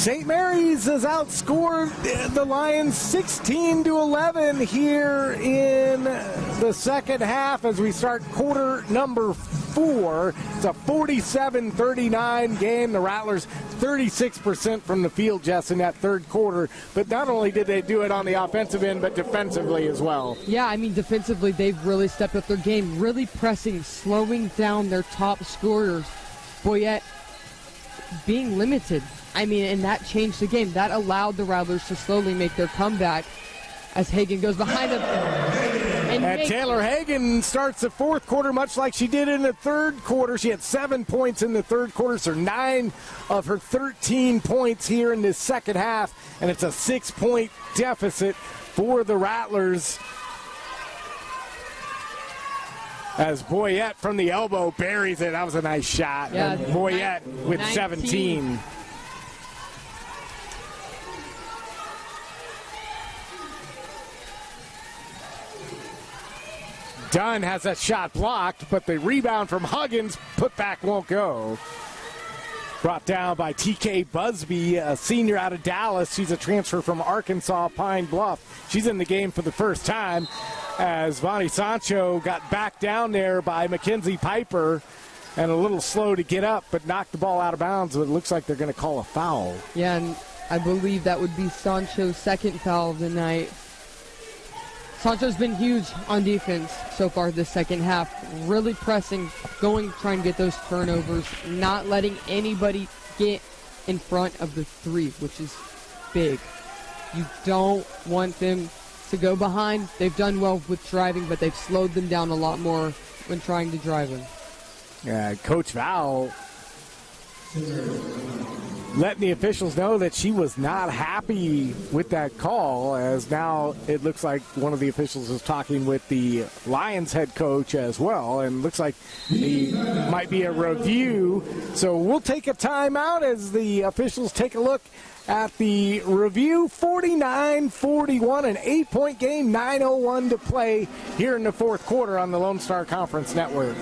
St. Mary's has outscored the Lions 16-11 here in the second half as we start quarter number 4. It's a 47-39 game. The Rattlers 36% from the field, Jess, in that third quarter. But not only did they do it on the offensive end, but defensively as well. Yeah, I mean, defensively, they've really stepped up their game, really pressing, slowing down their top scorers. Boyette being limited. I mean, and that changed the game. That allowed the Rattlers to slowly make their comeback as Hagan goes behind them. And Taylor Hagan starts the fourth quarter much like she did in the third quarter. She had 7 points in the third quarter, so 9 of her 13 points here in this second half. And it's a 6-point deficit for the Rattlers. As Boyette from the elbow buries it. That was a nice shot. Yeah, and Boyette with 19. 17. Dunn has that shot blocked, but the rebound from Huggins, putback won't go. Brought down by T.K. Busby, a senior out of Dallas. She's a transfer from Arkansas Pine Bluff. She's in the game for the first time as Vonnie Sancho got back down there by Mackenzie Piper and a little slow to get up, but knocked the ball out of bounds. It looks like they're going to call a foul. Yeah, and I believe that would be Sancho's second foul of the night. Sancho's been huge on defense so far this second half, really pressing, trying to get those turnovers, not letting anybody get in front of the three, which is big. You don't want them to go behind. They've done well with driving, but they've slowed them down a lot more when trying to drive them. Yeah, Coach Val letting the officials know that she was not happy with that call, as now it looks like one of the officials is talking with the Lions head coach as well, and looks like he might be a review. So we'll take a timeout as the officials take a look at the review. 49-41, an 8-point game, 9:01 to play here in the fourth quarter on the Lone Star Conference Network.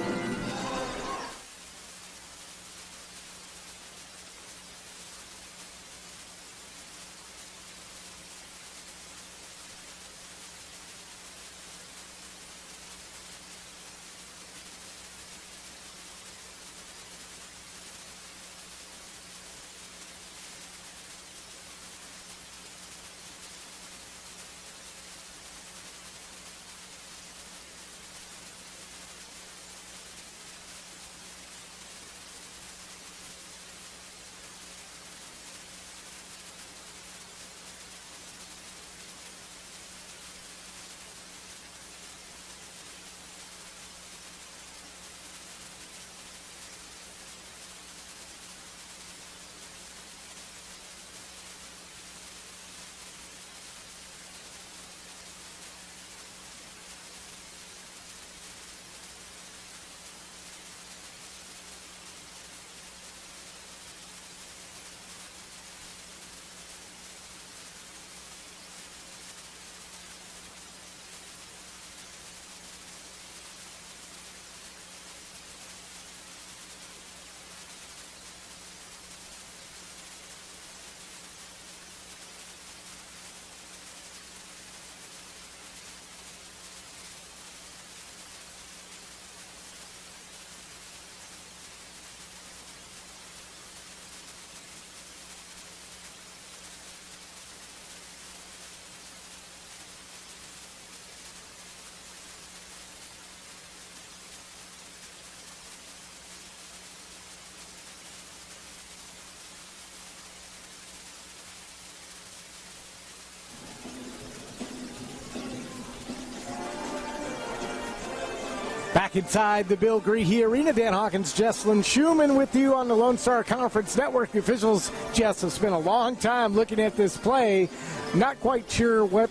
Back inside the Bill Greehey Arena, Dan Hawkins, Jesslyn Schumann with you on the Lone Star Conference Network. The officials, Jess, have spent a long time looking at this play. Not quite sure what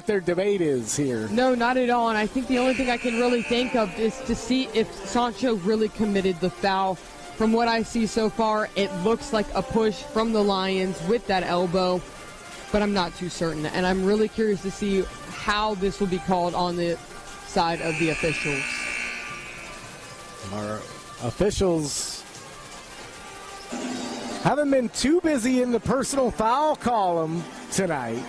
their debate is here. No, not at all. And I think the only thing I can really think of is to see if Sancho really committed the foul. From what I see so far, it looks like a push from the Lions with that elbow, but I'm not too certain. And I'm really curious to see how this will be called on the side of the officials. Our officials Haven't been too busy in the personal foul column tonight.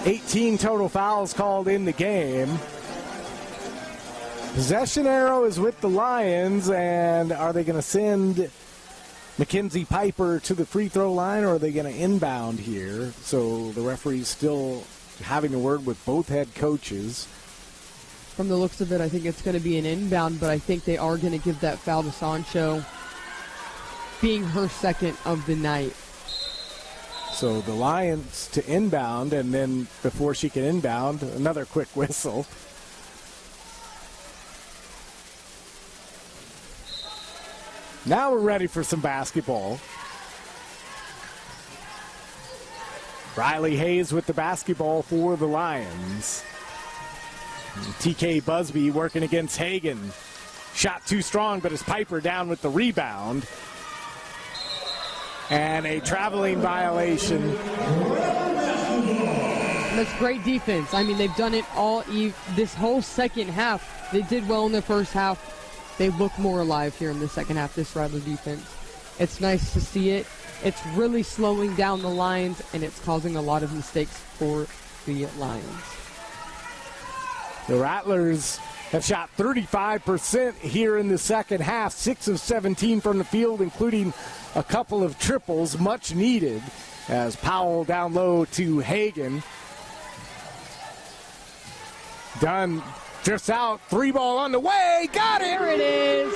18 total fouls called in the game. Possession arrow is with the Lions, and are they going to send Mackenzie Piper to the free throw line, or are they going to inbound here? So the referee's still having a word with both head coaches. From the looks of it, I think it's going to be an inbound, but I think they are going to give that foul to Sancho, being her second of the night. So the Lions to inbound, and then before she can inbound, another quick whistle. Now we're ready for some basketball. Riley Hayes with the basketball for the Lions. TK Busby working against Hagan. Shot too strong, but it's Piper down with the rebound. And a traveling violation. That's great defense. I mean, they've done it all this whole second half. They did well in the first half. They look more alive here in the second half, this Rattler defense. It's nice to see it. It's really slowing down the Lions, and it's causing a lot of mistakes for the Lions. The Rattlers have shot 35% here in the second half, 6 of 17 from the field, including a couple of triples, much needed, as Powell down low to Hagan. Dunn drifts out, 3-ball on the way, got it! There it is!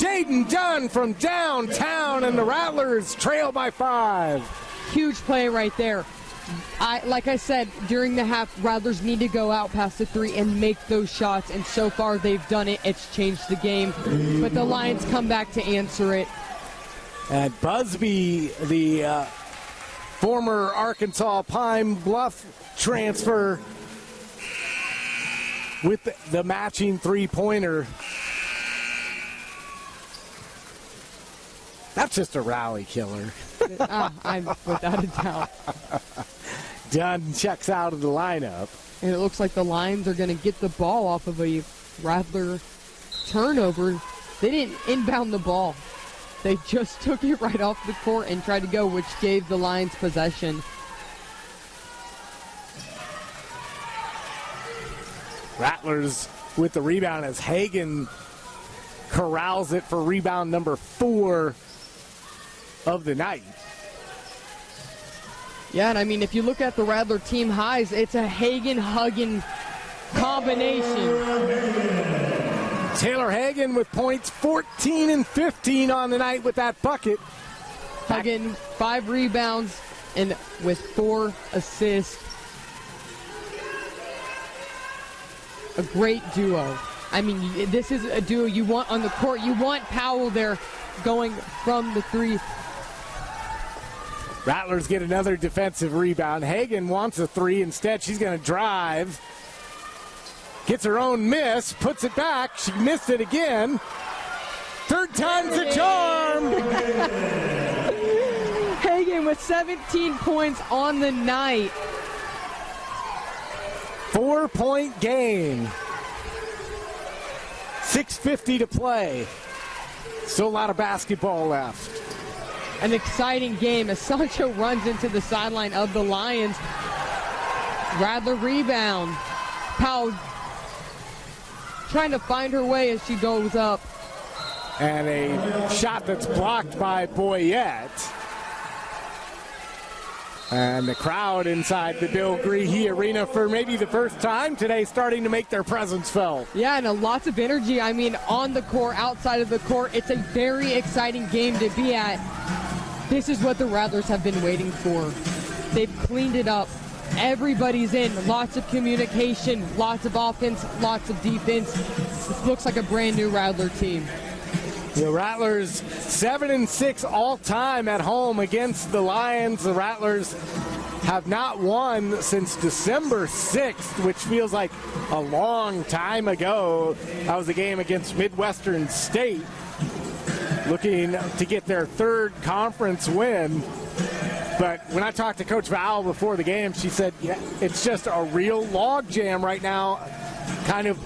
Jaden Dunn from downtown, and the Rattlers trail by 5. Huge play right there. Like I said, during the half, Rattlers need to go out past the 3 and make those shots, and so far they've done it. It's changed the game, but the Lions come back to answer it. And Busby, the former Arkansas Pine Bluff transfer, with the matching three-pointer. That's just a rally killer. I'm without a doubt. Dunn checks out of the lineup. And it looks like the Lions are going to get the ball off of a Rattler turnover. They didn't inbound the ball. They just took it right off the court and tried to go, which gave the Lions possession. Rattlers with the rebound as Hagan corrals it for rebound number 4 of the night. Yeah, and I mean, if you look at the Rattler team highs, it's a Hagan-Huggin combination. Taylor Hagan with points, 14 and 15 on the night with that bucket. Huggin, 5 rebounds and with 4 assists. A great duo. I mean, this is a duo you want on the court. You want Powell there going from the 3. Rattlers get another defensive rebound. Hagan wants a 3. Instead, she's going to drive. Gets her own miss, puts it back. She missed it again. Third time's the charm. Hagan with 17 points on the night. 4-point game. 6:50 to play. Still a lot of basketball left. An exciting game as Sancho runs into the sideline of the Lions. Rattler rebound. Powell trying to find her way as she goes up. And a shot that's blocked by Boyette. And the crowd inside the Bill Greehey Arena for maybe the first time today starting to make their presence felt. Yeah, and lots of energy. I mean, on the court, outside of the court, it's a very exciting game to be at. This is what the Rattlers have been waiting for. They've cleaned it up. Everybody's in. Lots of communication, lots of offense, lots of defense. It looks like a brand new Rattler team. The Rattlers 7-6 all-time at home against the Lions. The Rattlers have not won since December 6th, which feels like a long time ago. That was a game against Midwestern State, looking to get their 3rd conference win. But when I talked to Coach Val before the game, she said, yeah, it's just a real log jam right now, kind of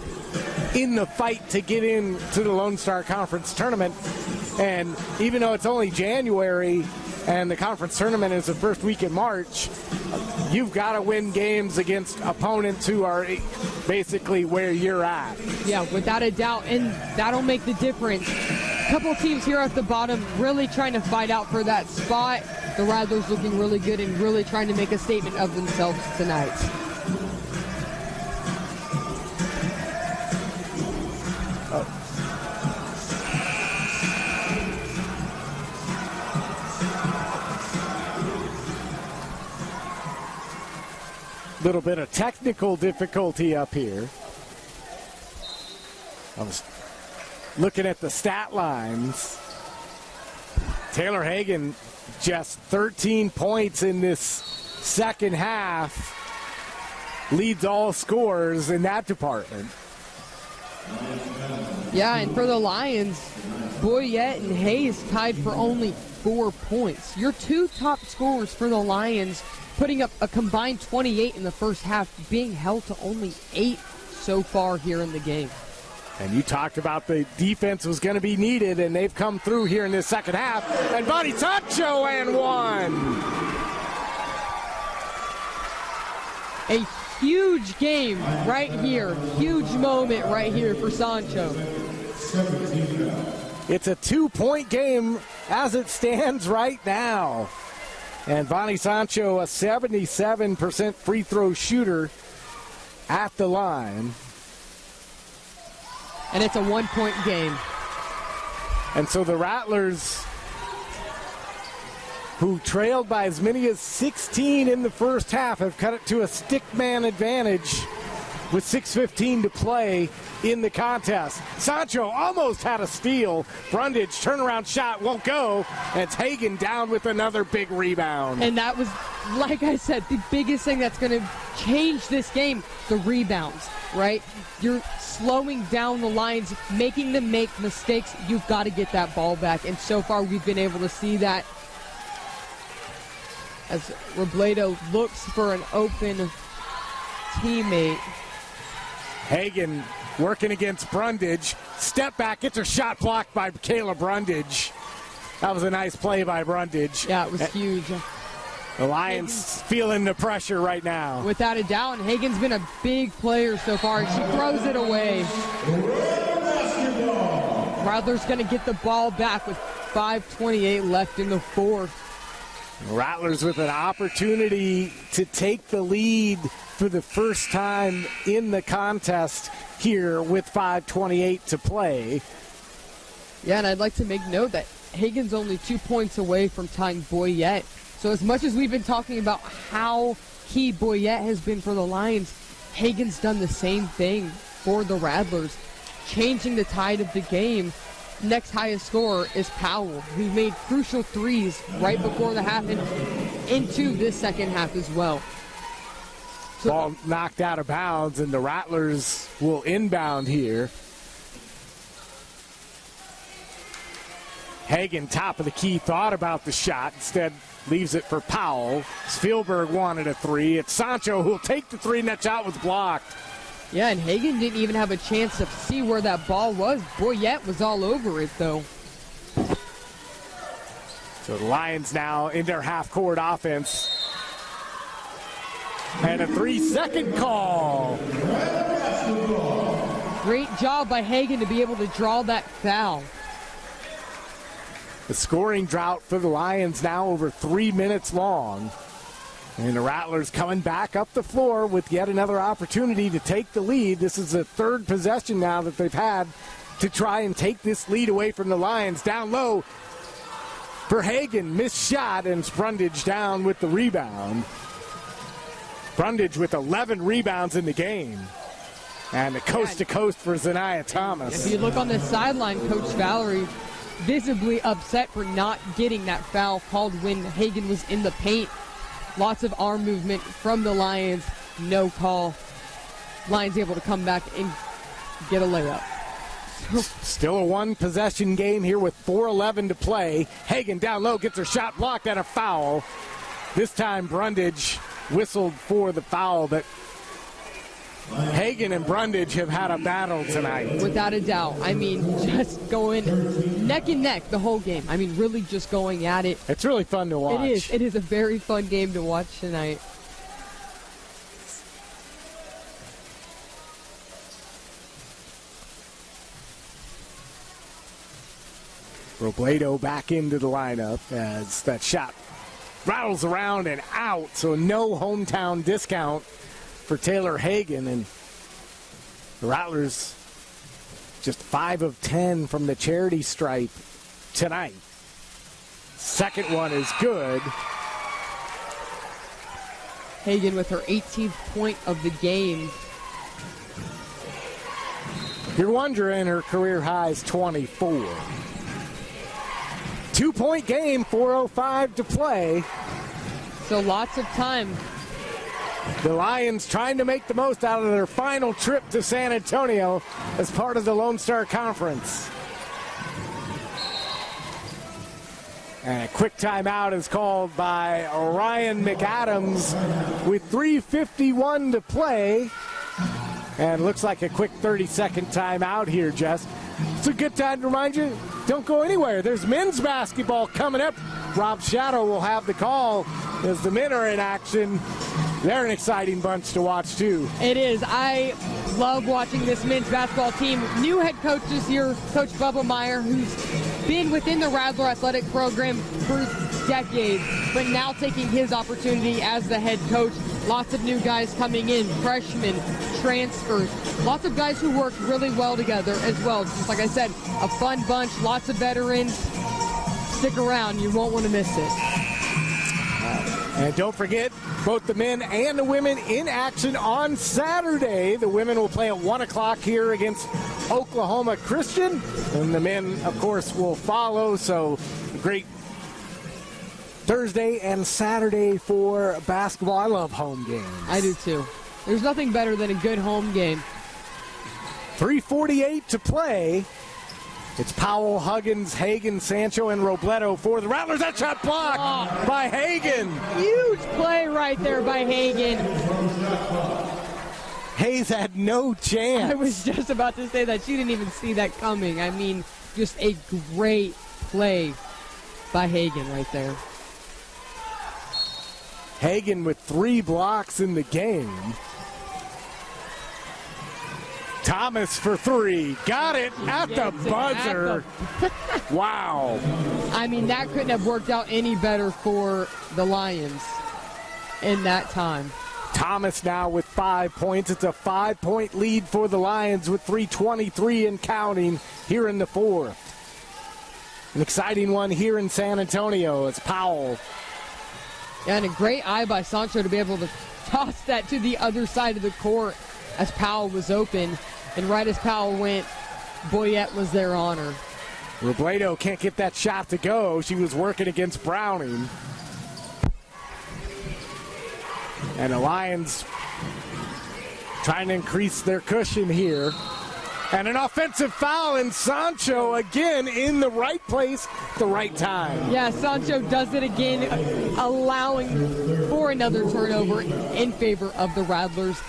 in the fight to get into the Lone Star Conference tournament. And even though it's only January and the conference tournament is the first week in March, you've got to win games against opponents who are basically where you're at. Yeah, without a doubt, and that'll make the difference. A couple teams here at the bottom really trying to fight out for that spot. The Rattlers looking really good and really trying to make a statement of themselves tonight. Little bit of technical difficulty up here. I was looking at the stat lines. Taylor Hagan just 13 points in this second half. Leads all scorers in that department. Yeah, and for the Lions, Boyette and Hayes tied for only 4 points. Your two top scorers for the Lions putting up a combined 28 in the first half, being held to only 8 so far here in the game. And you talked about the defense was going to be needed, and they've come through here in this second half. And Bonnie Sancho and one. A huge game right here. Huge moment right here for Sancho. It's a 2-point game as it stands right now. And Bonnie Sancho, a 77% free throw shooter at the line. And it's a 1-point game. And so the Rattlers, who trailed by as many as 16 in the first half, have cut it to a stick man advantage with 6:15 to play in the contest. Sancho almost had a steal. Brundage turnaround shot won't go. And it's Hagan down with another big rebound. And that was, like I said, the biggest thing that's going to change this game, the rebounds, right? You're slowing down the Lions, making them make mistakes. You've got to get that ball back. And so far we've been able to see that as Robledo looks for an open teammate. Hagan working against Brundage. Step back, gets her shot blocked by Kayla Brundage. That was a nice play by Brundage. Yeah, it was huge. The Lions feeling the pressure right now. Without a doubt, and Hagan's been a big player so far, and she throws it away. Rattlers going to get the ball back with 5:28 left in the fourth. Rattlers with an opportunity to take the lead for the first time in the contest here with 5:28 to play. Yeah, and I'd like to make note that Hagan's only 2 points away from tying Boyette. So as much as we've been talking about how key Boyette has been for the Lions, Hagan's done the same thing for the Rattlers, changing the tide of the game. Next highest scorer is Powell, who made crucial threes right before the half and into this second half as well. So, ball knocked out of bounds, and the Rattlers will inbound here. Hagan, top of the key, thought about the shot. Instead, leaves it for Powell. Spielberg wanted a three. It's Sancho who will take the three, and that shot was blocked. Yeah, and Hagan didn't even have a chance to see where that ball was. Boyette was all over it, though. So the Lions now in their half-court offense. And a 3-second call. Great job by Hagan to be able to draw that foul. The scoring drought for the Lions now over 3 minutes long. And the Rattlers coming back up the floor with yet another opportunity to take the lead. This is the third possession now that they've had to try and take this lead away from the Lions. Down low for Hagan, missed shot, and Brundage down with the rebound. Brundage with 11 rebounds in the game. And the coast-to-coast for Zaniah Thomas. If you look on the sideline, Coach Valerie visibly upset for not getting that foul called when Hagan was in the paint. Lots of arm movement from the Lions. No call. Lions able to come back and get a layup. Still a one-possession game here with 4:11 to play. Hagan down low, gets her shot blocked and a foul. This time Brundage whistled for the foul that Hagen and Brundage have had a battle tonight. Without a doubt. I mean, just going neck and neck the whole game. I mean, really just going at it. It's really fun to watch. It is. It is a very fun game to watch tonight. Robledo back into the lineup as that shot rattles around and out, so no hometown discount for Taylor Hagen, and the Rattlers just 5 of 10 from the charity stripe tonight. Second one is good. Hagen with her 18th point of the game. You're wondering, her career high is 24. 2-point game, 4:05 to play. So lots of time. The Lions trying to make the most out of their final trip to San Antonio as part of the Lone Star Conference. And a quick timeout is called by Ryan McAdams with 3:51 to play. And looks like a quick 30-second timeout here, Jess. It's a good time to remind you, don't go anywhere. There's men's basketball coming up. Rob Shadow will have the call as the men are in action. They're an exciting bunch to watch, too. It is. I love watching this men's basketball team. New head coach this year, Coach Bubba Meyer, who's been within the Rattler athletic program for decades, but now taking his opportunity as the head coach. Lots of new guys coming in, freshmen, transfers, lots of guys who work really well together as well. Just like I said, a fun bunch, lots of veterans. Stick around, you won't want to miss it. And don't forget, both the men and the women in action on Saturday. The women will play at 1 o'clock here against Oklahoma Christian, and the men, of course, will follow. So great Thursday and Saturday for basketball. I love home games. I do too. There's nothing better than a good home game. 3:48 to play. It's Powell, Huggins, Hagen, Sancho, and Robledo for the Rattlers. That shot blocked by Hagen. Huge play right there by Hagen. Hayes had no chance. I was just about to say that. She didn't even see that coming. I mean, just a great play by Hagen right there. Hagen with 3 blocks in the game. Thomas for 3. Got it at the buzzer. Wow. I mean, that couldn't have worked out any better for the Lions in that time. Thomas now with 5 points. It's a 5-point lead for the Lions with 3:23 and counting here in the fourth. An exciting one here in San Antonio. It's Powell. Yeah, and a great eye by Sancho to be able to toss that to the other side of the court as Powell was open. And right as Powell went, Boyette was there on her. Robledo can't get that shot to go. She was working against Browning. And the Lions trying to increase their cushion here. And an offensive foul, and Sancho again in the right place at the right time. Yeah, Sancho does it again, allowing for another turnover in favor of the Rattlers.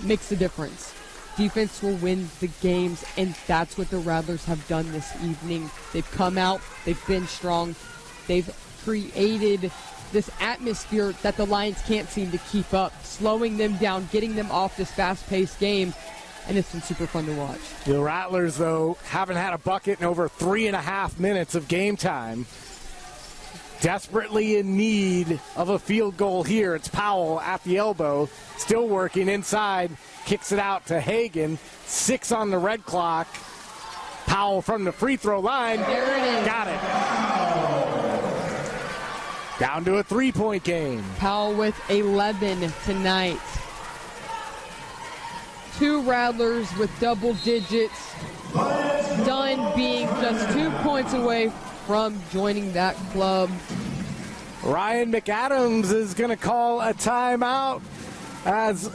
Makes a difference. Defense will win the games, and that's what the Rattlers have done this evening. They've come out, they've been strong, they've created this atmosphere that the Lions can't seem to keep up, slowing them down, getting them off this fast-paced game, and it's been super fun to watch. The Rattlers, though, haven't had a bucket in over 3.5 minutes of game time. Desperately in need of a field goal here. It's Powell at the elbow, still working inside, kicks it out to Hagen. 6 on the red clock. Powell from the free throw line. There it is. Got it. Down to a 3-point game. Powell with 11 tonight. 2 Rattlers with double digits. Dunn being just 2 points away from joining that club. Ryan McAdams is going to call a timeout as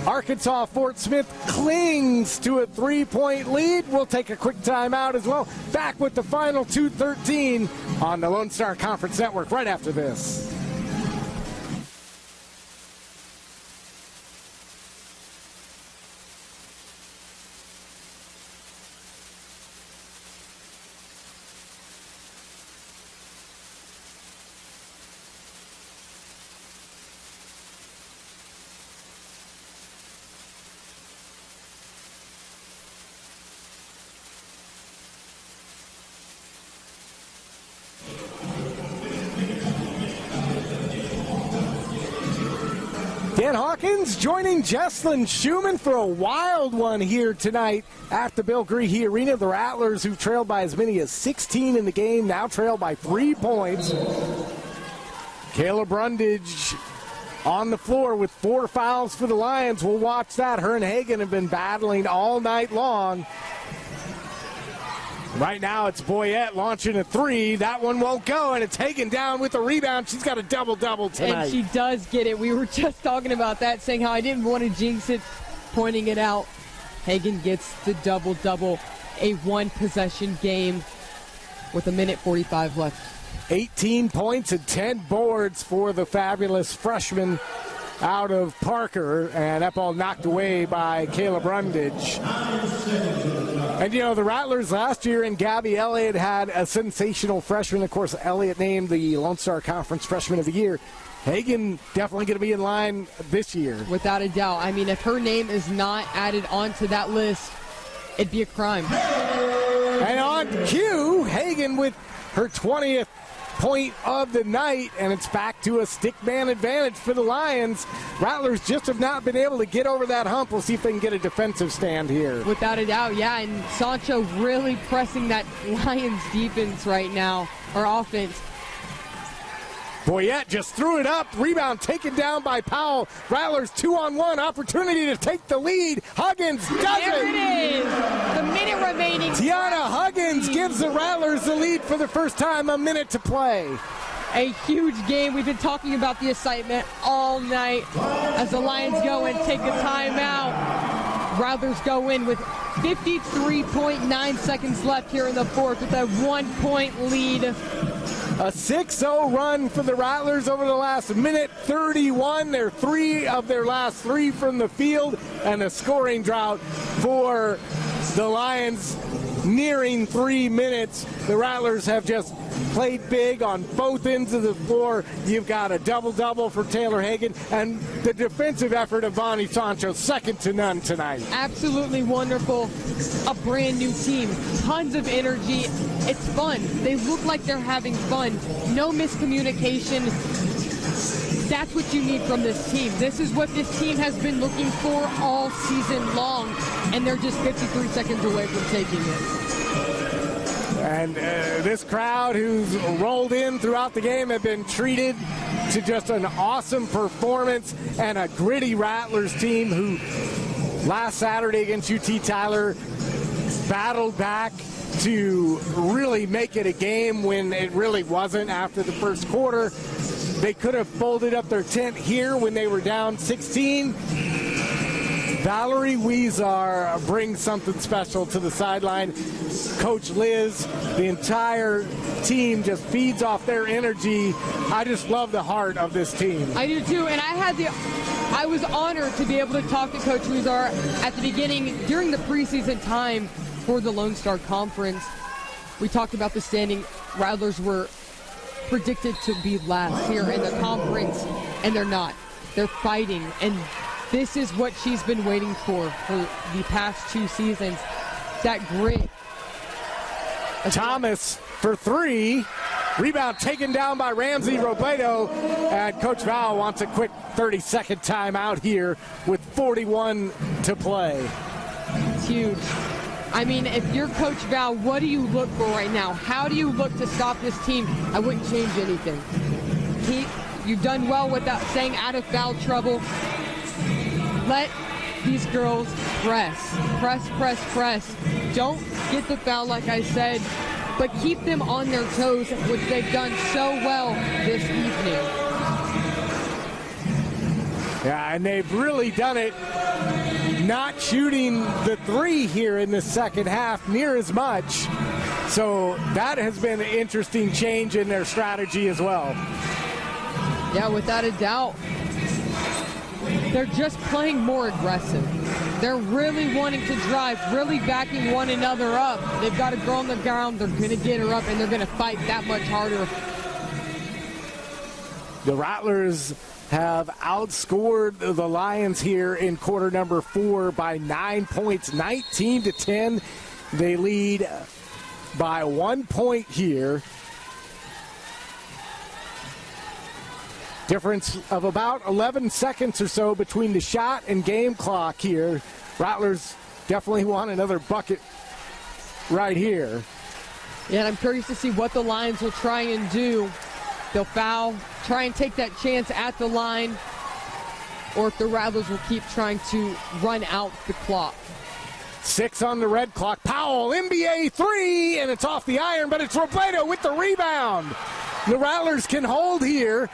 Arkansas Fort Smith clings to a 3-point lead. We'll take a quick timeout as well. Back with the final 2:13 on the Lone Star Conference Network right after this. Dan Hawkins joining Jesslyn Schumann for a wild one here tonight at the Bill Greehey Arena. The Rattlers, who trailed by as many as 16 in the game, now trail by 3 points. Kayla Brundage on the floor with 4 fouls for the Lions. We'll watch that. Her and Hagan have been battling all night long. Right now it's Boyette launching a 3. That one won't go, and it's Hagan down with the rebound. She's got a double-double tonight. And she does get it. We were just talking about that, saying how I didn't want to jinx it, pointing it out. Hagan gets the double-double, a one-possession game with 1:45 left. 18 points and 10 boards for the fabulous freshman out of Parker, and that ball knocked away by Kayla Brundage. And, you know, the Rattlers last year and Gabby Elliott had a sensational freshman. Of course, Elliott named the Lone Star Conference Freshman of the Year. Hagan definitely going to be in line this year. Without a doubt. I mean, if her name is not added onto that list, it'd be a crime. And on cue, Hagan with her 20th point of the night, and it's back to a stick man advantage for the Lions. Rattlers just have not been able to get over that hump. We'll see if they can get a defensive stand here. Without a doubt, yeah, and Sancho really pressing that Lions defense right now, or offense. Boyette just threw it up. Rebound taken down by Powell. Rattlers 2-on-1. Opportunity to take the lead. Huggins does There it is. The minute remaining. Tiana Huggins gives the Rattlers the lead for the first time. A minute to play. A huge game. We've been talking about the excitement all night as the Lions go and take a timeout. Rattlers go in with 53.9 seconds left here in the fourth with a 1-point lead. A 6-0 run for the Rattlers over the last minute 31. They're 3 of their last 3 from the field, and a scoring drought for the Lions nearing 3 minutes. The Rattlers have just played big on both ends of the floor. You've got a double-double for Taylor Hagan, and the defensive effort of Bonnie Sancho, second to none tonight. Absolutely wonderful. A brand new team. Tons of energy. It's fun. They look like they're having fun. No miscommunication. That's what you need from this team. This is what this team has been looking for all season long, and they're just 53 seconds away from taking it. And this crowd who's rolled in throughout the game have been treated to just an awesome performance, and a gritty Rattlers team who last Saturday against UT Tyler battled back to really make it a game when it really wasn't after the first quarter. They could have folded up their tent here when they were down 16. Valerie Weezar brings something special to the sideline. Coach Liz, the entire team just feeds off their energy. I just love the heart of this team. I do too, and I was honored to be able to talk to Coach Weezar at the beginning during the preseason time for the Lone Star Conference. We talked about the standing. Rattlers were predicted to be last here in the conference, and they're not. They're fighting, and this is what she's been waiting for the past 2 seasons. That grit. Thomas for 3. Rebound taken down by Ramsey Robledo, and Coach Val wants a quick 30-second timeout here with 41 to play. It's huge. I mean, if you're Coach Val, what do you look for right now? How do you look to stop this team? I wouldn't change anything. You've done well without staying out of foul trouble. Let these girls press. Press. Don't get the foul, like I said, but keep them on their toes, which they've done so well this evening. Yeah, and they've really done it, not shooting the 3 here in the second half near as much. So that has been an interesting change in their strategy as well. Yeah, without a doubt. They're just playing more aggressive. They're really wanting to drive, really backing one another up. They've got a girl on the ground. They're going to get her up, and they're going to fight that much harder. The Rattlers have outscored the Lions here in quarter number 4 by 9 points, 19-10. They lead by 1 point here. Difference of about 11 seconds or so between the shot and game clock here. Rattlers definitely want another bucket right here. Yeah, and I'm curious to see what the Lions will try and do. They'll foul, try and take that chance at the line, or if the Rattlers will keep trying to run out the clock. 6 on the red clock. Powell, NBA three, and it's off the iron, but it's Robledo with the rebound. The Rattlers can hold here,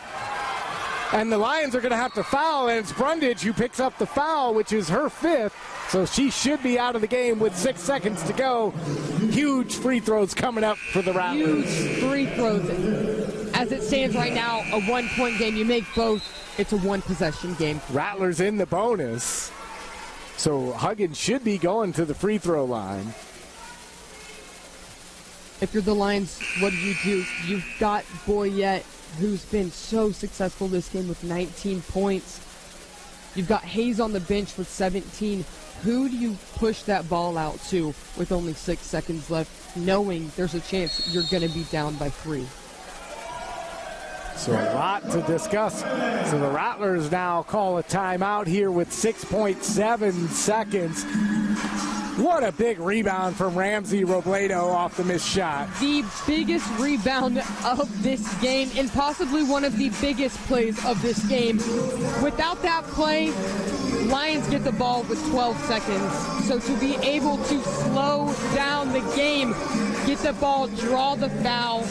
and the Lions are going to have to foul, and it's Brundage who picks up the foul, which is her 5th, so she should be out of the game with 6 seconds to go. Huge free throws coming up for the Rattlers. Huge free throws. As it stands right now, a 1-point game. You make both, it's a 1-possession game. Rattlers in the bonus. So Huggins should be going to the free throw line. If you're the Lions, what do? You've got Boyette, who's been so successful this game with 19 points. You've got Hayes on the bench with 17. Who do you push that ball out to with only 6 seconds left, knowing there's a chance you're going to be down by 3? So a lot to discuss. So the Rattlers now call a timeout here with 6.7 seconds. What a big rebound from Ramsey Robledo off the missed shot. The biggest rebound of this game, and possibly one of the biggest plays of this game. Without that play, Lions get the ball with 12 seconds. So to be able to slow down the game, get the ball, draw the foul,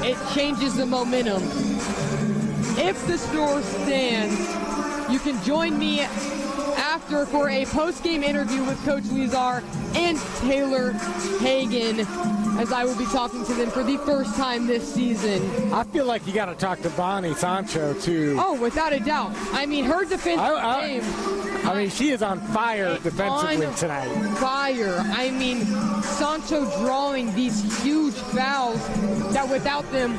it changes the momentum. If the score stands, you can join me after for a post-game interview with Coach Lizar and Taylor Hagan, as I will be talking to them for the first time this season. I feel like you got to talk to Bonnie Sancho, too. Oh, without a doubt. I mean, her defensive game. I mean, she is on fire defensively tonight. Fire. I mean, Sancho drawing these huge fouls that without them,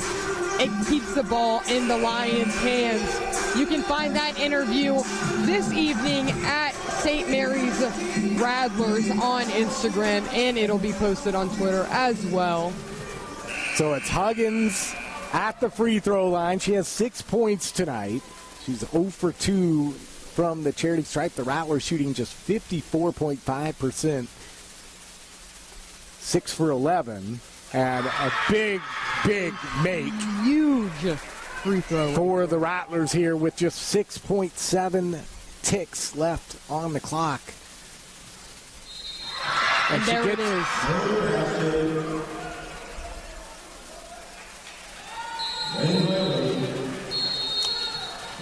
it keeps the ball in the Lions' hands. You can find that interview this evening at St. Mary's Rattlers on Instagram, and it'll be posted on Twitter as well. So it's Huggins at the free throw line. She has 6 points tonight. She's 0 for 2 from the charity stripe. The Rattlers shooting just 54.5%. 6 for 11. And a big make. Huge free throw for the Rattlers here with just 6.7 ticks left on the clock. And there it is.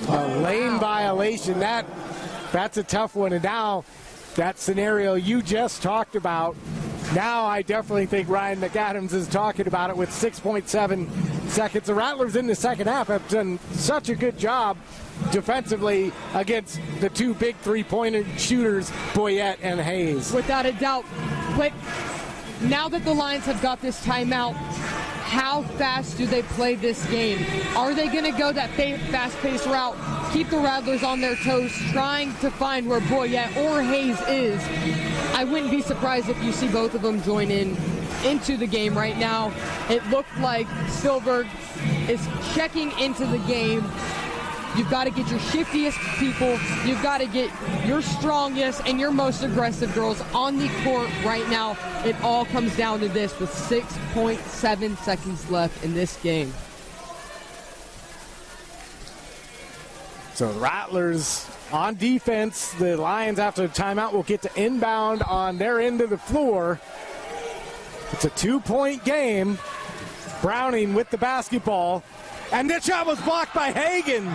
A lane violation. That's a tough one. And now that scenario you just talked about, now I definitely think Ryan McAdams is talking about it with 6.7 seconds. The Rattlers in the second half have done such a good job defensively against the two big three-pointer shooters, Boyette and Hayes. Without a doubt. But now that the Lions have got this timeout, how fast do they play this game? Are they going to go that fast-paced route, keep the Rattlers on their toes, trying to find where Boyette or Hayes is? I wouldn't be surprised if you see both of them join into the game right now. It looked like Silberg is checking into the game. You've got to get your shiftiest people. You've got to get your strongest and your most aggressive girls on the court right now. It all comes down to this with 6.7 seconds left in this game. So the Rattlers on defense. The Lions, after the timeout, will get to inbound on their end of the floor. It's a 2-point game. Browning with the basketball. And this shot was blocked by Hagan.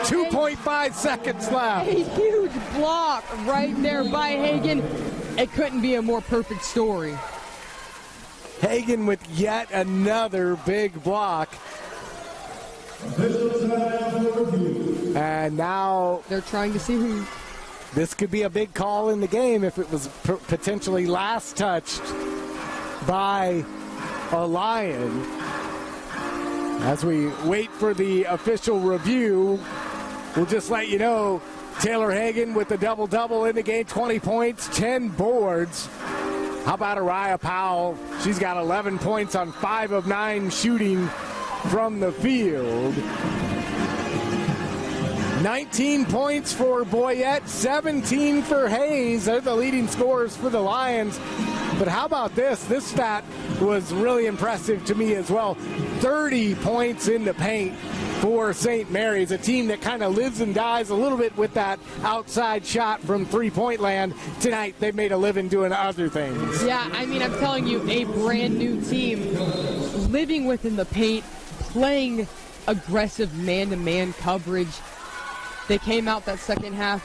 2.5 seconds left. A huge block right there by Hagan. It couldn't be a more perfect story. Hagan with yet another big block. And now they're trying to see who. This could be a big call in the game if it was potentially last touched by a Lion. As we wait for the official review, we'll just let you know, Taylor Hagan with the double-double in the game, 20 points, 10 boards. How about Araya Powell? She's got 11 points on 5 of 9 shooting from the field. 19 points for Boyette, 17 for Hayes. They're the leading scorers for the Lions. But how about this? This stat was really impressive to me as well. 30 points in the paint for St. Mary's, a team that kind of lives and dies a little bit with that outside shot from three-point land. Tonight, they've made a living doing other things. Yeah, I mean, I'm telling you, a brand new team living within the paint, playing aggressive man-to-man coverage. They came out that second half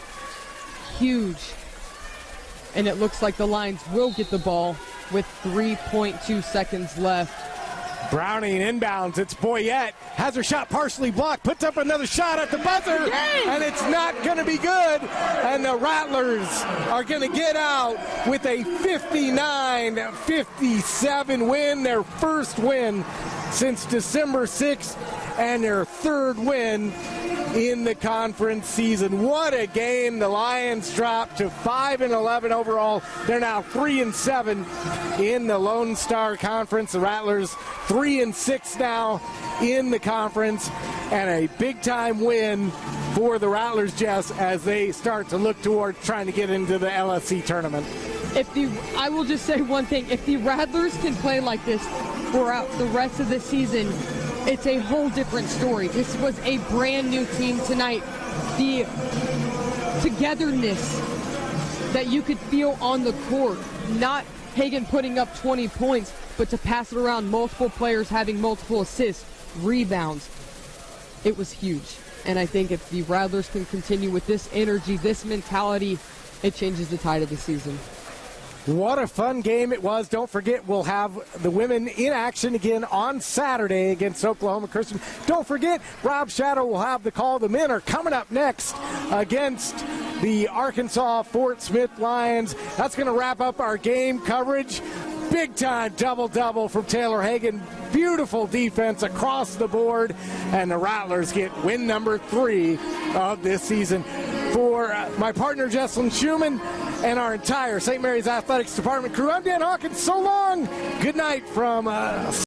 huge. And it looks like the Lions will get the ball with 3.2 seconds left. Browning inbounds. It's Boyette. Has her shot partially blocked. Puts up another shot at the buzzer. Yay! And it's not going to be good. And the Rattlers are going to get out with a 59-57 win. Their first win since December 6th. And their third win in the conference season. What a game. The Lions dropped to 5-11 overall. They're now 3-7 in the Lone Star Conference. The Rattlers 3-6 now in the conference, and a big-time win for the Rattlers, Jess, as they start to look toward trying to get into the LSC tournament. I will just say one thing. If the Rattlers can play like this throughout the rest of the season, it's a whole different story. This was a brand new team tonight. The togetherness that you could feel on the court, not Hagan putting up 20 points, but to pass it around, multiple players having multiple assists, rebounds. It was huge. And I think if the Rattlers can continue with this energy, this mentality, it changes the tide of the season. What a fun game it was. Don't forget, we'll have the women in action again on Saturday against Oklahoma Christian. Don't forget, Rob Shadow will have the call. The men are coming up next against the Arkansas Fort Smith Lions. That's going to wrap up our game coverage. Big-time double-double from Taylor Hagan. Beautiful defense across the board. And the Rattlers get win number 3 of this season. For my partner, Jesselyn Schumann, and our entire St. Mary's Athletics Department crew, I'm Dan Hawkins. So long. Good night from